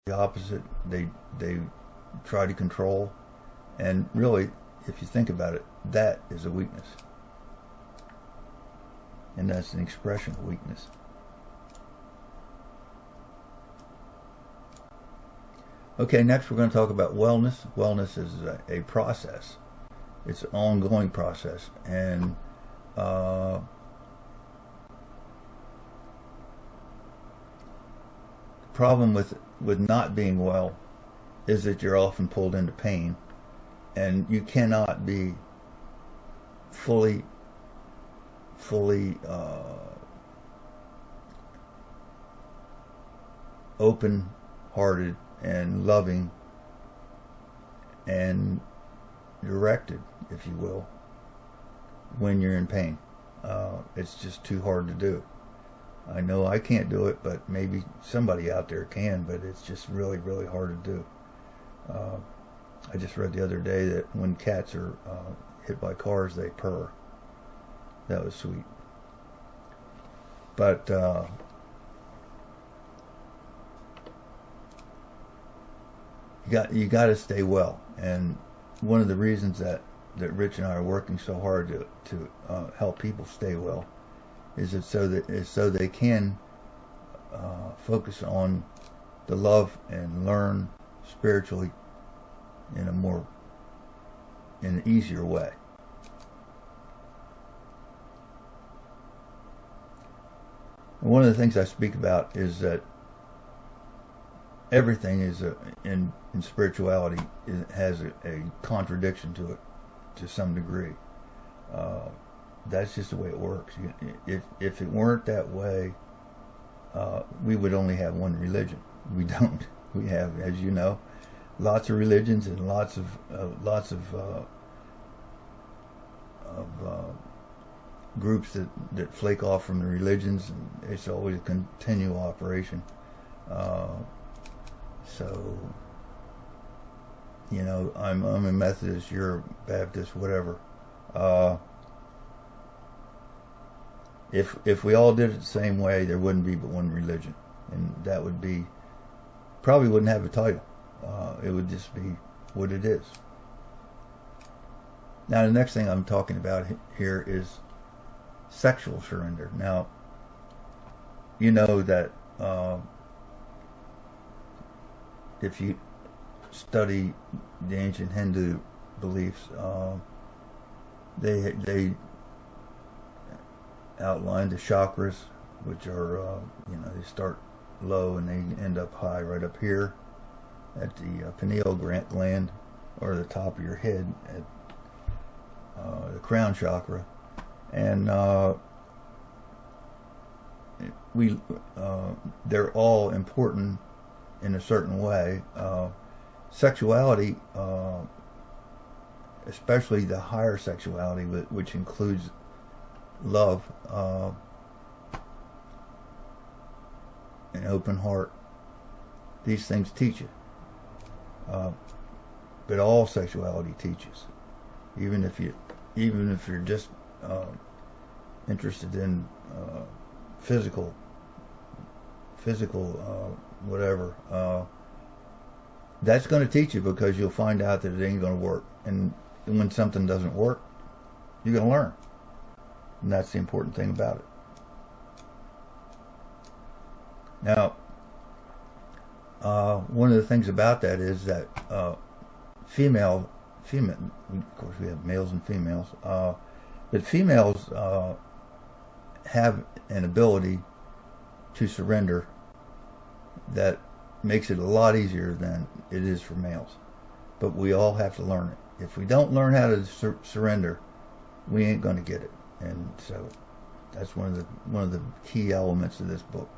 the opposite. They try to control, and really, if you think about it, that is a weakness, and that's an expression of weakness. Okay, next we're going to talk about wellness. Wellness is a process. It's an ongoing process, and the problem with not being well is that you're often pulled into pain, and you cannot be fully open-hearted and loving and directed, if you will, when you're in pain. It's just too hard to do. I know I can't do it, but maybe somebody out there can, but it's just really, really hard to do. I just read the other day that when cats are hit by cars, they purr. That was sweet. But you got to stay well, and one of the reasons that Rich and I are working so hard to help people stay well is so they can focus on the love and learn spiritually in an easier way. And one of the things I speak about is that everything is in spirituality has a contradiction to it to some degree. That's just the way it works. If it weren't that way, we would only have one religion. We don't. We have, as you know, lots of religions and lots of groups that flake off from the religions, and it's always a continual operation. So, you know, I'm a Methodist, you're a Baptist, whatever. If we all did it the same way, there wouldn't be but one religion, and that would be probably wouldn't have a title. It would just be what it is. Now, the next thing I'm talking about here is sexual surrender. Now, you know that if you study the ancient Hindu beliefs, they outlined the chakras, which are they start low and they end up high, right up here at the pineal gland, or the top of your head at the crown chakra, and they're all important in a certain way. Sexuality, especially the higher sexuality, which includes love, an open heart, these things teach it. But all sexuality teaches, even if you're just interested in physical whatever, that's going to teach you, because you'll find out that it ain't going to work, and when something doesn't work, you're going to learn, and that's the important thing about it. Now, one of the things about that is that female, of course we have males and females, but females have an ability to surrender that makes it a lot easier than it is for males. But we all have to learn it. If we don't learn how to surrender, we ain't going to get it. And so that's one of the key elements of this book.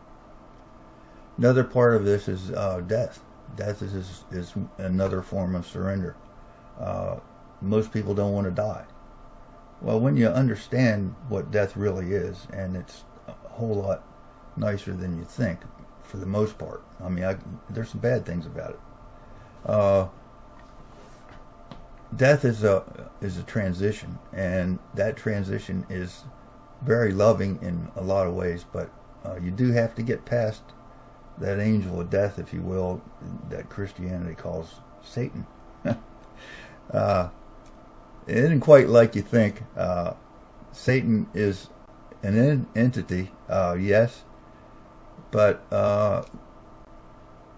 Another part of this is death. Death is another form of surrender. Most people don't want to die. Well, when you understand what death really is, and it's a whole lot nicer than you think, for the most part. I mean, there's some bad things about it. Death is a transition, and that transition is very loving in a lot of ways, but you do have to get past that angel of death, if you will, that Christianity calls Satan. It isn't quite like you think. Satan is an entity, yes, but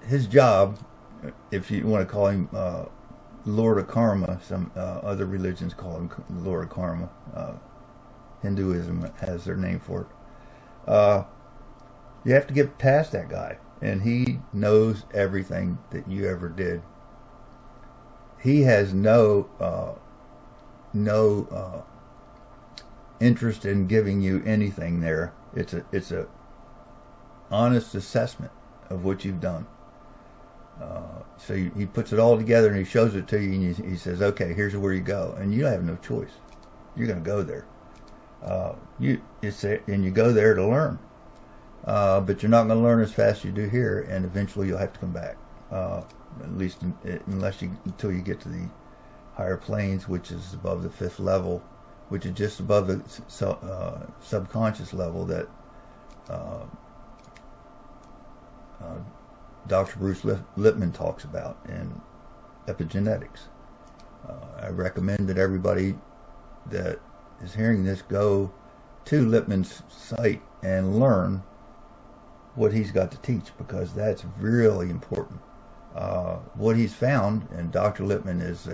his job, if you want to call him Lord of Karma, some other religions call him Lord of Karma. Hinduism has their name for it. You have to get past that guy, and he knows everything that you ever did. He has no interest in giving you anything there. It's a honest assessment of what you've done. So he puts it all together and he shows it to you, and he says, okay, here's where you go, and you have no choice. You're going to go there. And you go there to learn, but you're not going to learn as fast as you do here, and eventually you'll have to come back. At least until you get to the higher planes, which is above the 5th level, which is just above the subconscious level that Dr. Bruce Lipman talks about in epigenetics. I recommend that everybody that is hearing this go to Lipman's site and learn what he's got to teach, because that's really important. What he's found, and Dr. Lipman is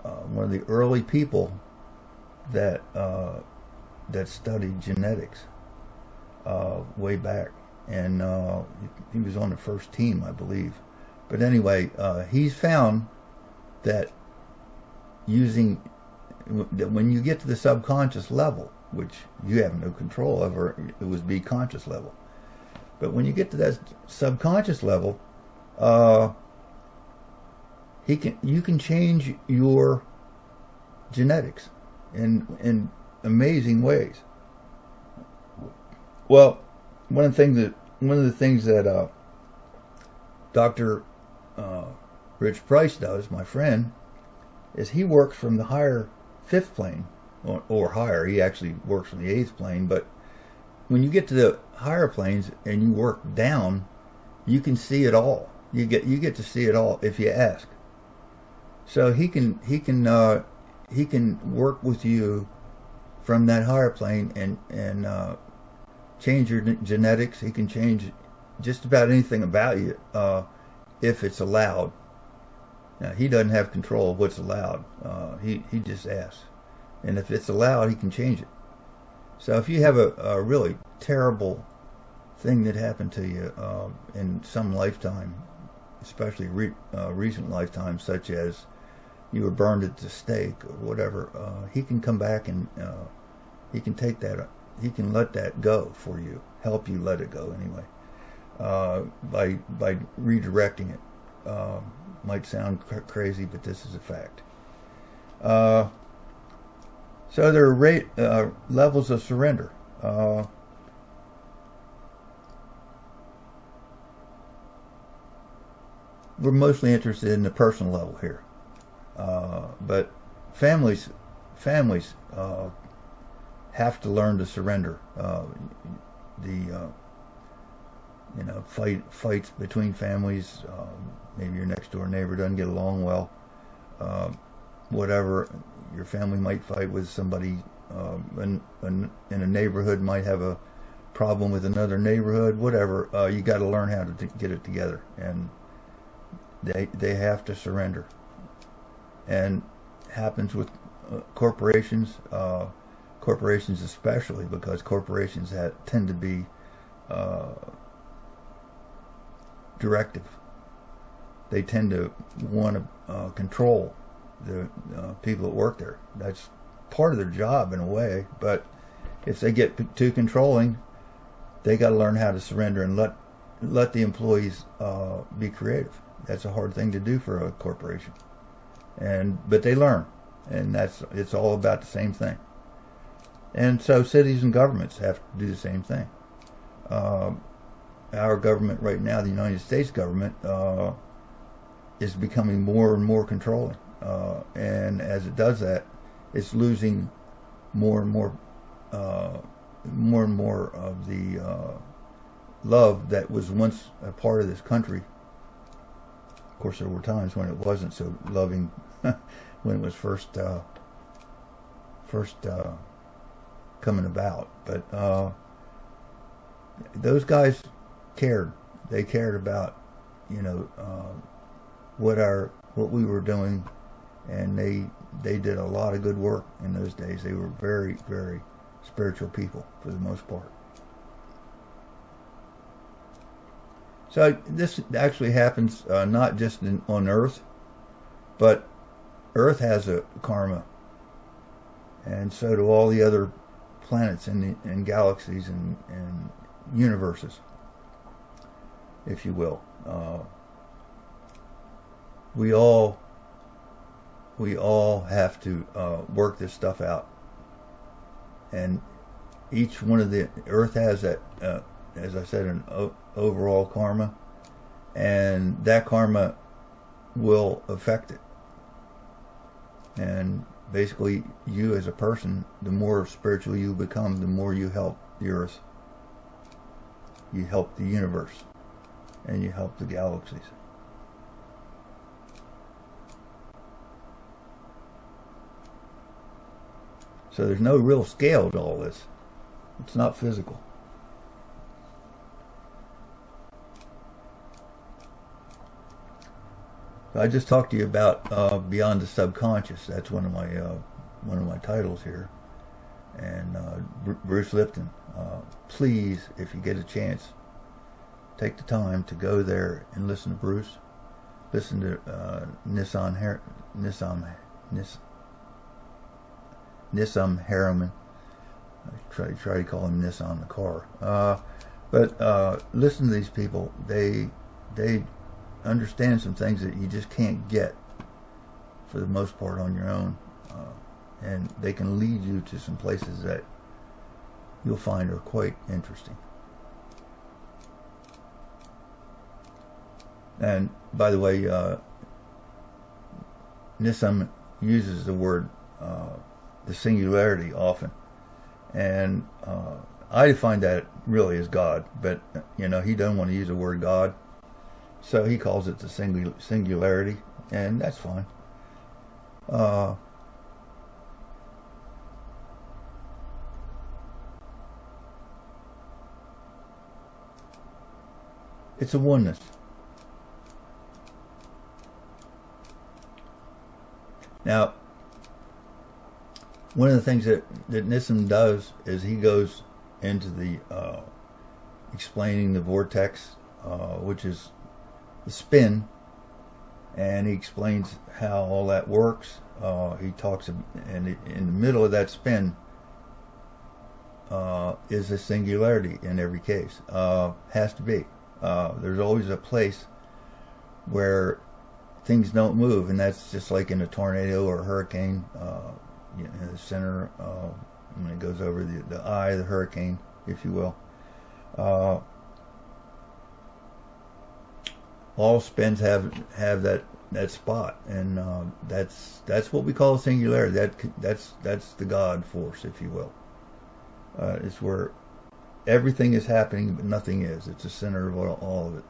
one of the early people that studied genetics way back, and he was on the first team, I believe. But anyway, he's found that when you get to the subconscious level, which you have no control over, it would be conscious level. But when you get to that subconscious level, you can change your genetics in amazing ways. Well, one of the things that Dr. Rich Price does, my friend, is he works from the higher 5th plane, or higher. He actually works from the 8th plane. But when you get to the higher planes and you work down, you can see it all. You get to see it all if you ask. So he can work with you from that higher plane and change your genetics. He can change just about anything about you if it's allowed. Now, he doesn't have control of what's allowed. He just asks, and if it's allowed, he can change it. So if you have a really terrible thing that happened to you in some lifetime, especially recent lifetimes, such as you were burned at the stake or whatever, he can come back and he can take that, he can let that go for you, help you let it go anyway, by redirecting it. Might sound crazy, but this is a fact. So there are levels of surrender. We're mostly interested in the personal level here, but families have to learn to surrender. Fights between families. Maybe your next door neighbor doesn't get along well. Whatever, your family might fight with somebody in a neighborhood, might have a problem with another neighborhood. Whatever, you got to learn how to get it together, and they have to surrender. And happens with corporations especially, because corporations tend to be directive. They tend to want to control the people that work there. That's part of their job in a way, but if they get too controlling, they got to learn how to surrender and let the employees be creative. That's a hard thing to do for a corporation, but they learn, and it's all about the same thing. And so cities and governments have to do the same thing. Our government right now, the United States government, is becoming more and more controlling, and as it does that, it's losing more and more of the love that was once a part of this country. Of course, there were times when it wasn't so loving, when it was first coming about. But those guys cared. They cared about, you know, what we were doing, and they did a lot of good work in those days. They were very, very spiritual people for the most part. So this actually happens not just on Earth, but Earth has a karma, and so do all the other planets and galaxies and universes, if you will. We all have to work this stuff out, and each one of the Earth has that, as I said, an overall karma, and that karma will affect it. And basically, you as a person, the more spiritual you become, the more you help the Earth, you help the universe, and you help the galaxies. So there's no real scale to all this. It's not physical. So I just talked to you about Beyond the Subconscious. That's one of my titles here. And Bruce Lipton. Please, if you get a chance, take the time to go there and listen to Bruce. Listen to Nissan Harriman. I try to call him Nissan the car. But listen to these people. They understand some things that you just can't get for the most part on your own, and they can lead you to some places that you'll find are quite interesting. And by the way, Nissan uses the word the singularity often, and I define that really as God, but you know, he doesn't want to use the word God, so he calls it the singularity, and that's fine. It's a oneness. Now, one of the things that Nissim does is he goes into the explaining the vortex, which is the spin, and he explains how all that works. He talks, and in the middle of that spin is a singularity in every case. Has to be. There's always a place where things don't move, and that's just like in a tornado or a hurricane. In the center, when it goes over the eye of the hurricane, if you will. All spins have that spot, and that's what we call a singularity. That's the God force, if you will. It's where everything is happening, but nothing is. It's the center of all of it.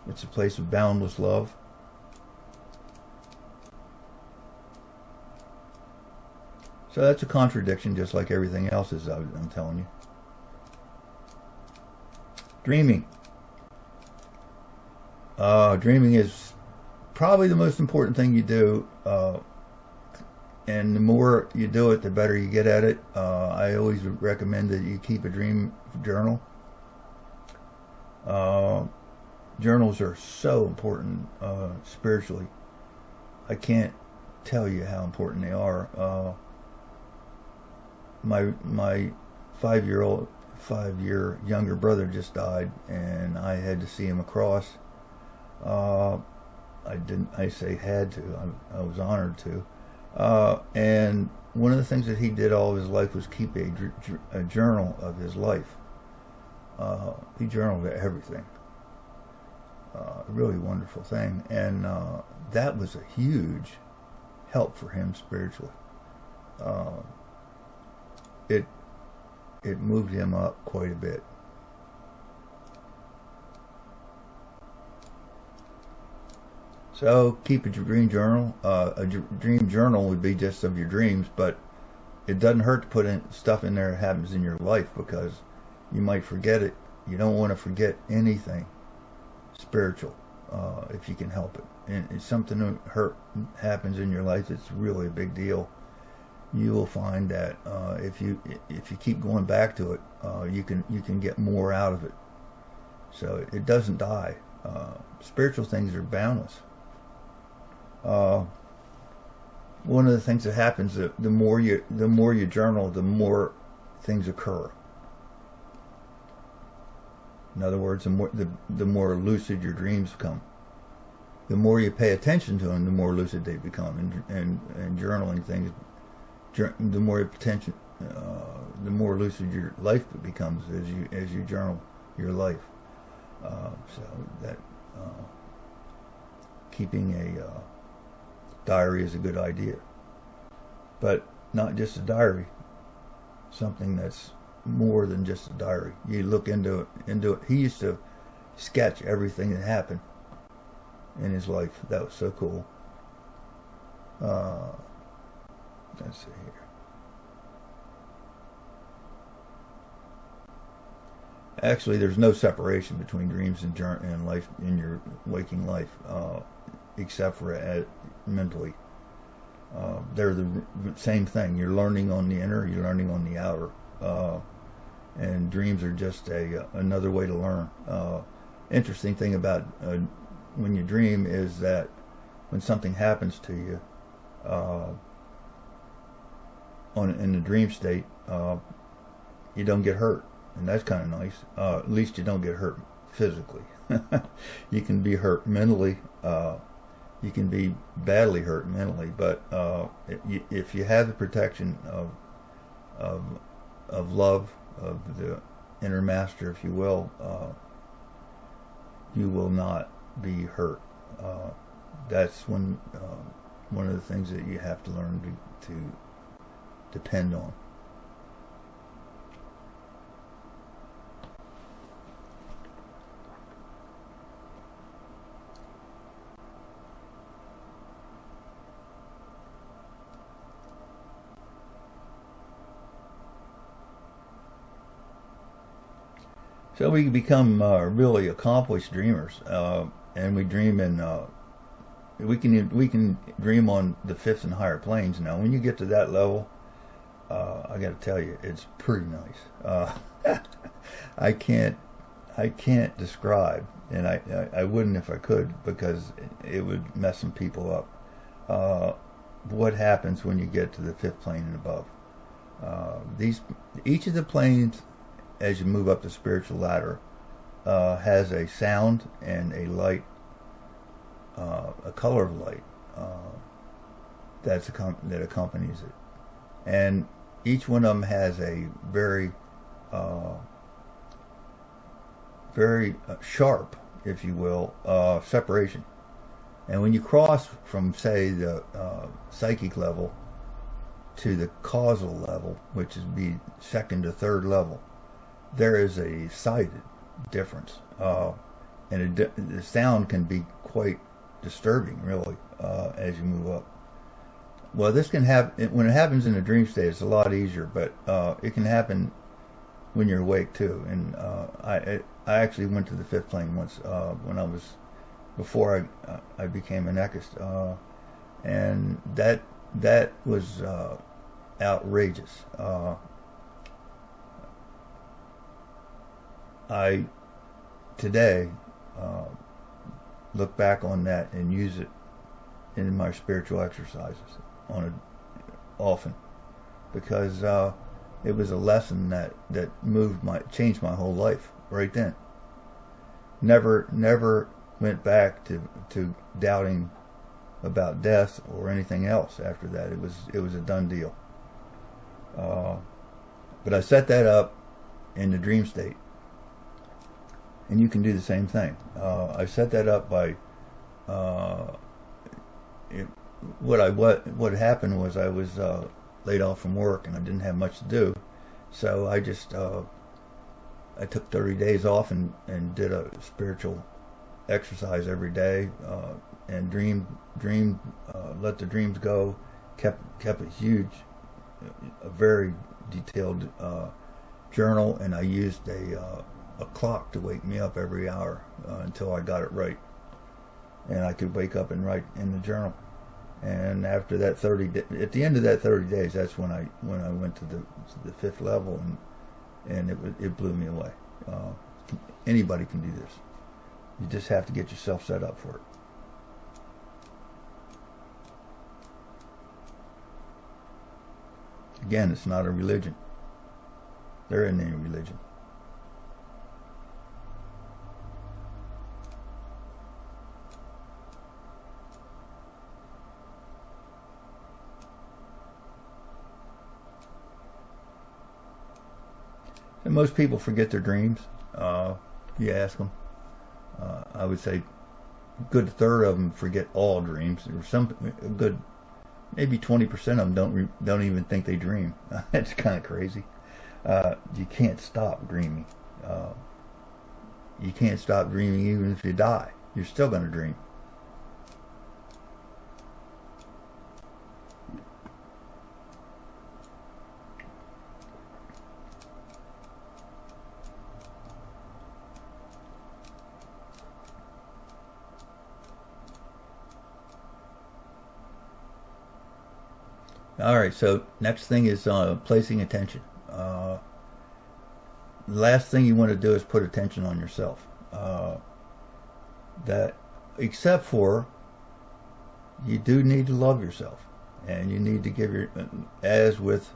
It's a place of boundless love. So that's a contradiction, just like everything else is, I'm telling you. Dreaming. Dreaming is probably the most important thing you do, and the more you do it, the better you get at it. I always recommend that you keep a dream journal. Journals are so important spiritually. I can't tell you how important they are. My 5-year younger brother just died, and I had to see him across. I say had to. I was honored to. And one of the things that he did all of his life was keep a journal of his life. He journaled everything. A really wonderful thing, and that was a huge help for him spiritually. it moved him up quite a bit. So keep a dream journal. A dream journal would be just of your dreams, but it doesn't hurt to put in stuff in there that happens in your life, because you might forget it. You don't want to forget anything spiritual if you can help it. And if something that happens in your life, it's really a big deal. You will find that if you keep going back to it, you can get more out of it. So it doesn't die. Spiritual things are boundless. One of the things that happens, the more you journal, the more things occur. In other words, the more lucid your dreams become. The more you pay attention to them, the more lucid they become. And journaling things, the more attention, the more lucid your life becomes as you journal your life. So that keeping a diary is a good idea, but not just a diary. Something that's more than just a diary. You look into it. He used to sketch everything that happened in his life. That was so cool. Let's see here. Actually, there's no separation between dreams and life in your waking life, except for mentally. They're the same thing. You're learning on the inner, you're learning on the outer. And dreams are just another way to learn. Interesting thing about when you dream is that when something happens to you in the dream state, you don't get hurt, and that's kind of nice. At least you don't get hurt physically. You can be hurt mentally. You can be badly hurt mentally, but if you have the protection of love, of the inner master, if you will not be hurt. That's one of the things that you have to learn to depend on. So we become really accomplished dreamers, and we dream we can dream on the fifth and higher planes. Now, when you get to that level, I got to tell you, it's pretty nice. I can't describe, and I wouldn't if I could, because it would mess some people up. What happens when you get to the fifth plane and above? Each of the planes, as you move up the spiritual ladder, has a sound and a light, a color of light that accompanies it, and each one of them has a very sharp, if you will, separation. And when you cross from, say, the psychic level to the causal level, which is be second to third level, there is a sighted difference, and the sound can be quite disturbing, really, as you move up. Well, this can happen when it happens in a dream state. It's a lot easier, but it can happen when you're awake too. And I actually went to the fifth plane once when I was before I became an echist, and that was outrageous. I today look back on that and use it in my spiritual exercises often, because it was a lesson that changed my whole life right then. Never went back to doubting about death or anything else after that. It was a done deal. But I set that up in the dream state. And you can do the same thing. I set that up by what happened was I was laid off from work and I didn't have much to do, So I just I took 30 days off and did a spiritual exercise every day, and dreamed, let the dreams go. Kept a very detailed journal, and I used a clock to wake me up every hour until I got it right, and I could wake up and write in the journal. And after that at the end of that 30 days, that's when I went to the fifth level, and it blew me away. Anybody can do this. You just have to get yourself set up for it. Again, it's not a religion. There isn't any religion. And most people forget their dreams. You ask them. I would say a good third of them forget all dreams. Or a good maybe 20% of them don't even think they dream. That's kind of crazy. You can't stop dreaming. You can't stop dreaming even if you die. You're still going to dream. All right, so next thing is placing attention. The last thing you want to do is put attention on yourself. That, except for, you do need to love yourself, and you need to give as with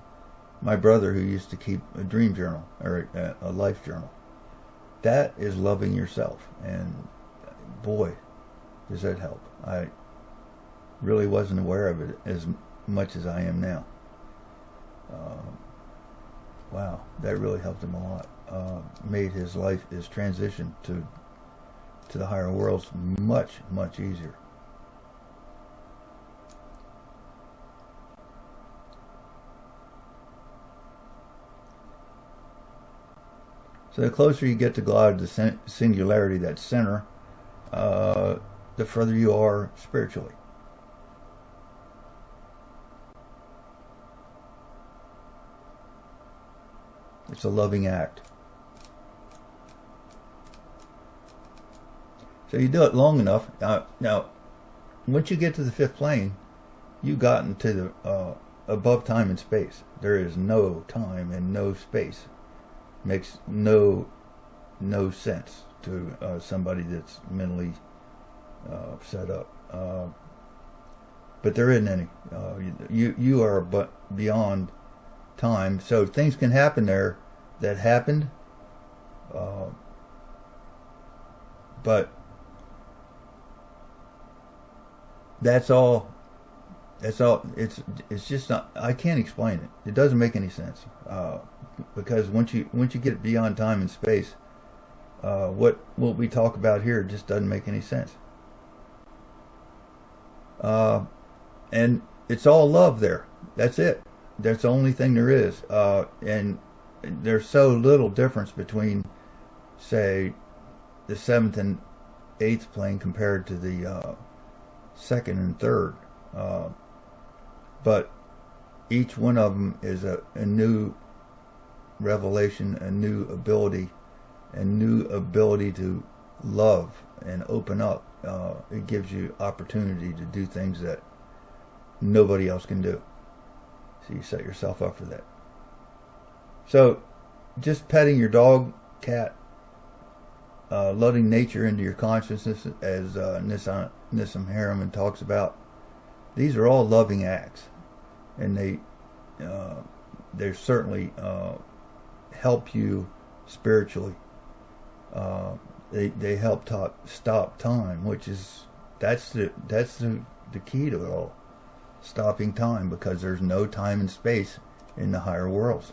my brother who used to keep a dream journal or a life journal. That is loving yourself, and boy, does that help. I really wasn't aware of it as much as I am now. Wow, that really helped him a lot. Made his transition to the higher worlds much, much easier. So the closer you get to God, the singularity, that center, the further you are spiritually. It's a loving act. So you do it long enough. Now, once you get to the fifth plane, you've gotten to the above time and space. There is no time and no space. Makes no sense to somebody that's mentally set up. But there isn't any. You are but beyond time, so things can happen there that happened, but that's all. It's just not. I can't explain it. It doesn't make any sense, because once you get beyond time and space, what we talk about here just doesn't make any sense. And it's all love there. That's it. That's the only thing there is. And there's so little difference between, say, the seventh and eighth plane compared to the second and third. But each one of them is a new revelation, a new ability to love and open up. It gives you opportunity to do things that nobody else can do. So you set yourself up for that. So just petting your dog, cat, letting nature into your consciousness, as Nissim Harriman talks about, these are all loving acts, and they certainly help you spiritually. They help stop time, which is that's the key to it all. Stopping time, because there's no time and space in the higher worlds.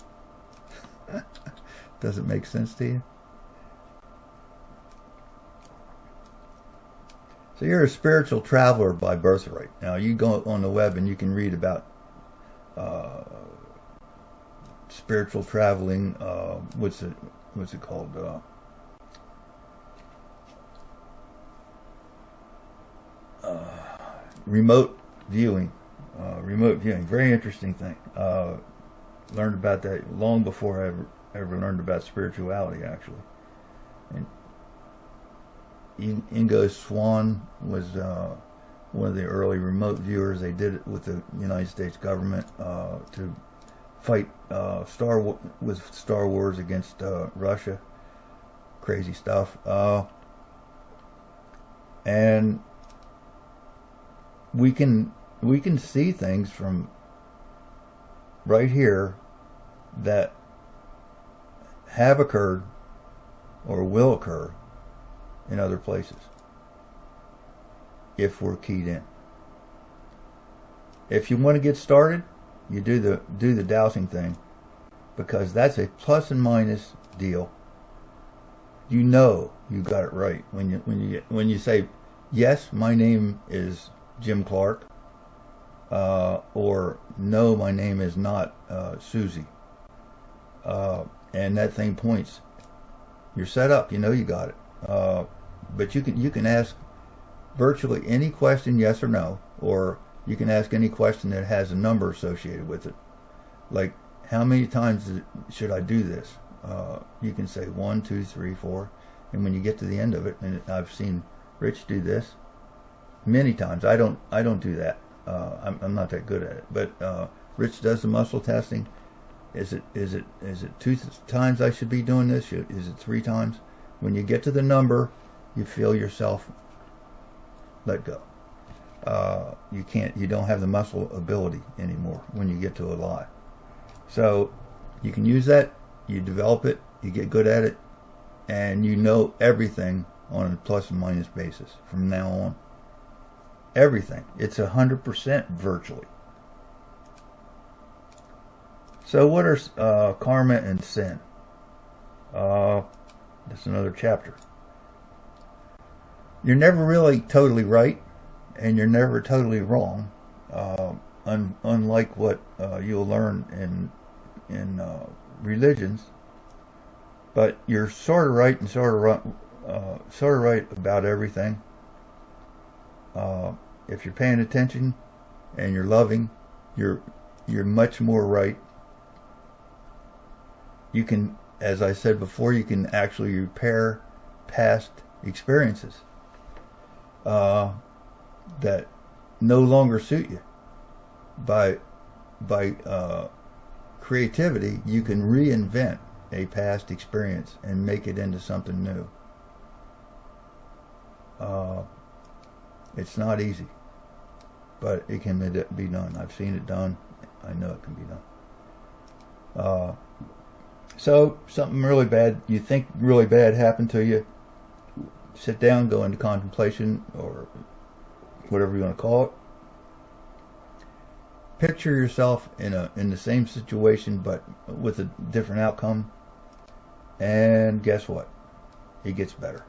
Does it make sense to you? So you're a spiritual traveler by birthright. Now you go on the web and you can read about spiritual traveling. What's it called? Remote viewing. Remote viewing. Very interesting thing. Learned about that long before I ever learned about spirituality, actually. And Ingo Swann was one of the early remote viewers. They did it with the United States government to fight Star Wars against Russia. Crazy stuff. And we can see things from right here that have occurred or will occur in other places if we're keyed in. If you want to get started, you do the dowsing thing, because that's a plus and minus deal. You know you got it right when you say, yes, my name is Jim Clark, or no, my name is not Susie, and that thing points. You're set up. You know you got it. But you can ask virtually any question, yes or no, or you can ask any question that has a number associated with it. Like, how many times should I do this? You can say 1, 2, 3, 4, and when you get to the end of it, and I've seen Rich do this many times. I don't do that. I'm not that good at it. But Rich does the muscle testing. Is it 2 times I should be doing this? Is it 3 times? When you get to the number, you feel yourself let go. You don't have the muscle ability anymore when you get to a lie. So you can use that, you develop it, you get good at it, and you know everything on a plus and minus basis from now on. Everything. It's 100% virtually. So what are karma and sin? That's another chapter. You're never really totally right, and you're never totally wrong. Unlike what you'll learn in religions, but you're sort of right and sort of right about everything. If you're paying attention and you're loving, you're much more right. You can, as I said before, you can actually repair past experiences that no longer suit you. By creativity, you can reinvent a past experience and make it into something new. It's not easy, but it can be done. I've seen it done. I know it can be done. So something really bad, you think really bad happened to you, sit down, go into contemplation, or whatever you want to call it. Picture yourself in the same situation but with a different outcome, and guess what? It gets better.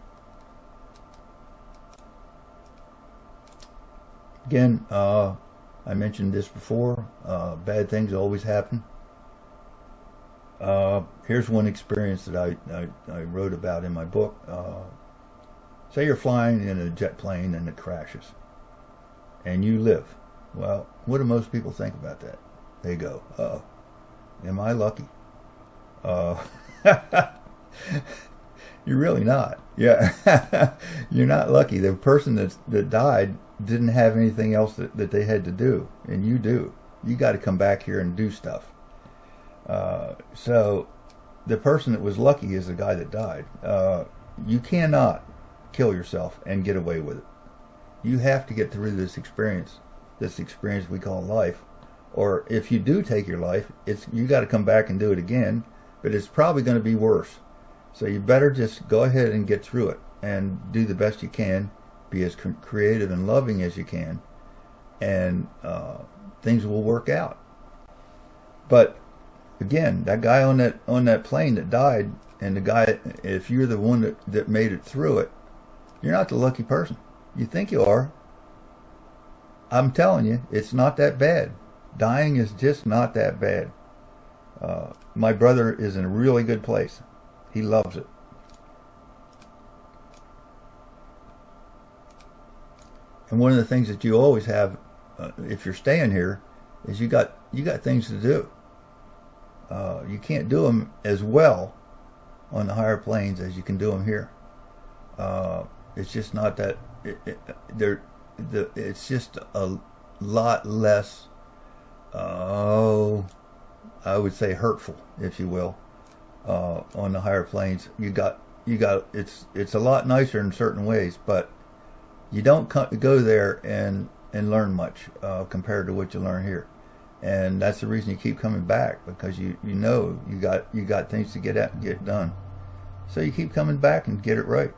Again, I mentioned this before. Bad things always happen. Here's one experience that I wrote about in my book. Say you're flying in a jet plane and it crashes, and you live. Well, what do most people think about that? They go, "Oh, am I lucky?" You're really not. Yeah, you're not lucky. The person that died didn't have anything else that they had to do, and you do. You got to come back here and do stuff. So the person that was lucky is the guy that died. You cannot kill yourself and get away with it. You have to get through this experience we call life. Or if you do take your life, you got to come back and do it again, but it's probably going to be worse. So you better just go ahead and get through it and do the best you can, be as creative and loving as you can, and things will work out. But again, that guy on that plane that died, and the guy, if you're the one that made it through it, you're not the lucky person. You think you are. I'm telling you, it's not that bad. Dying is just not that bad. My brother is in a really good place. He loves it. And one of the things that you always have, if you're staying here, is you got things to do. You can't do them as well on the higher planes as you can do them here. It's just not that. It's just a lot less. I would say hurtful, if you will, on the higher planes. You got. It's a lot nicer in certain ways, but you don't go there and learn much compared to what you learn here. And that's the reason you keep coming back, because you know you got things to get done. So you keep coming back and get it right.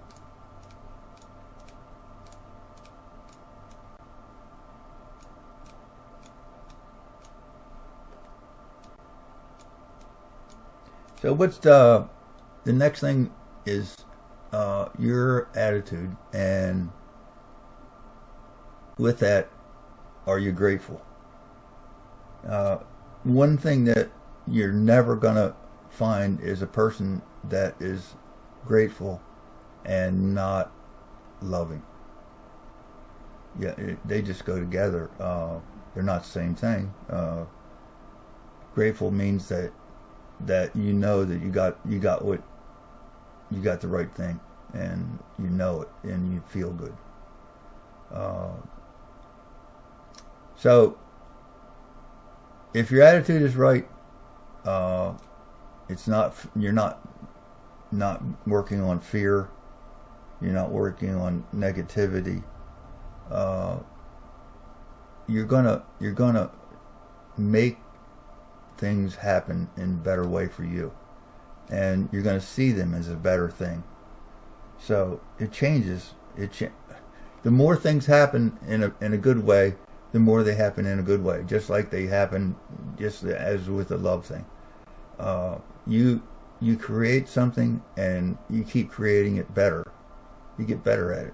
So what's the next thing is your attitude, and with that, are you grateful? One thing that you're never gonna find is a person that is grateful and not loving. Yeah, they just go together. They're not the same thing. Grateful means that you know that you got the right thing, and you know it, and you feel good. So if your attitude is right, it's not. You're not working on fear. You're not working on negativity. You're gonna make things happen in a better way for you, and you're gonna see them as a better thing. So it changes. The more things happen in a good way, the more they happen in a good way, just like they happen just as with the love thing. You create something, and you keep creating it better. You get better at it.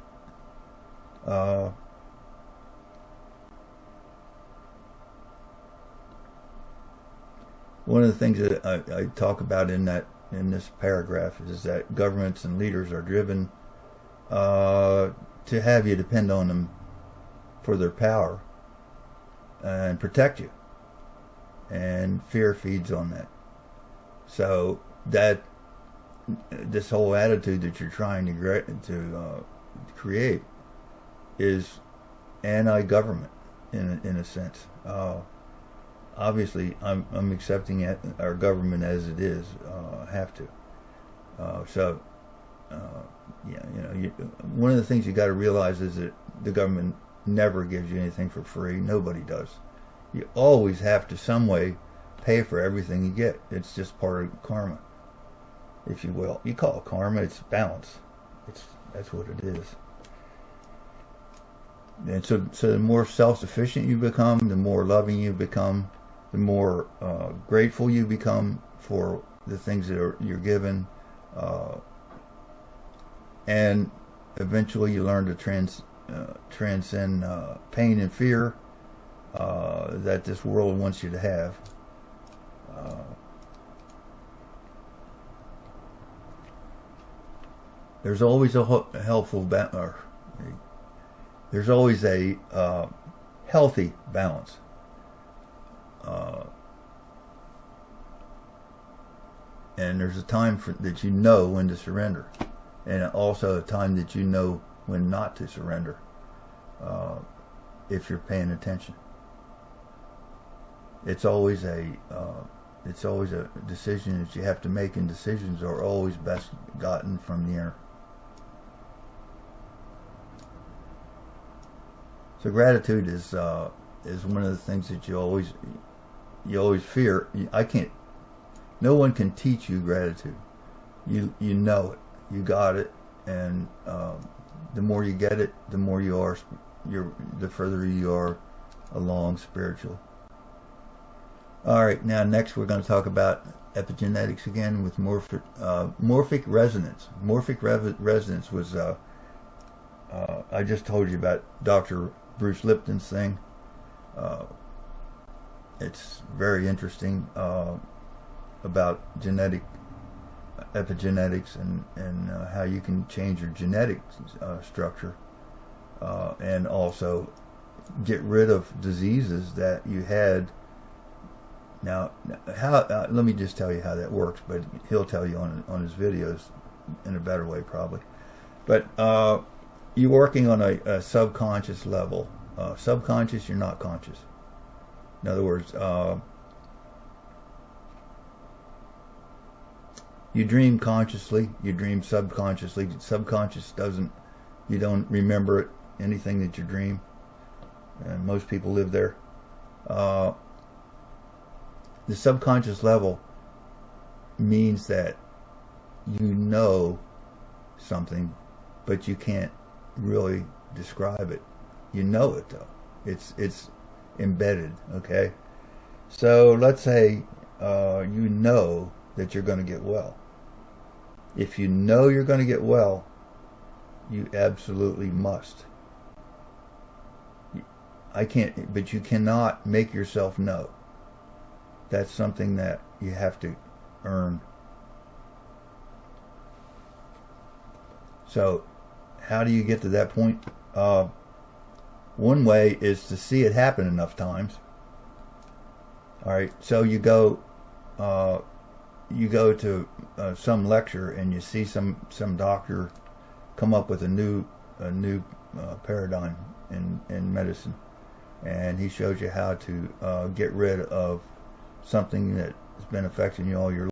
One of the things that I talk about in this paragraph is that governments and leaders are driven to have you depend on them for their power and protect you, and fear feeds on that. So that this whole attitude that you're trying to create is anti-government in a sense. Obviously, I'm accepting our government as it is. Have to. One of the things you got to realize is that the government never gives you anything for free. Nobody does. You always have to some way pay for everything you get. It's just part of karma, if you will. You call it karma. It's balance. That's what it is. And so the more self-sufficient you become, the more loving you become, the more grateful you become for the things that you're given, and eventually you learn to transcend pain and fear that this world wants you to have. There's always a helpful there's always a healthy balance. And there's a time that you know when to surrender, and also a time that you know when not to surrender, if you're paying attention. It's always a decision that you have to make, and decisions are always best gotten from the inner. So gratitude is one of the things that you always fear. No one can teach you gratitude. You know it. You got it, and the more you get it, the more the further you are along spiritual. All right, now next we're going to talk about epigenetics again with morphic resonance. Morphic resonance was I just told you about Dr. Bruce Lipton's thing. It's very interesting. about epigenetics and how you can change your genetic structure, and also get rid of diseases that you had. Now, let me just tell you how that works, but he'll tell you on his videos in a better way probably. But you're working on a subconscious level. Subconscious, you're not conscious. In other words, you dream consciously, you dream subconsciously. Subconscious you don't remember anything that you dream. And most people live there. The subconscious level means that you know something, but you can't really describe it. You know it though. It's embedded, okay? So let's say you know that you're going to get well. If you know you're going to get well, you absolutely must. But you cannot make yourself know. That's something that you have to earn. So, how do you get to that point? One way is to see it happen enough times. All right, so you go to some lecture and you see some doctor come up with a new paradigm in medicine, and he shows you how to get rid of something that has been affecting you all your life.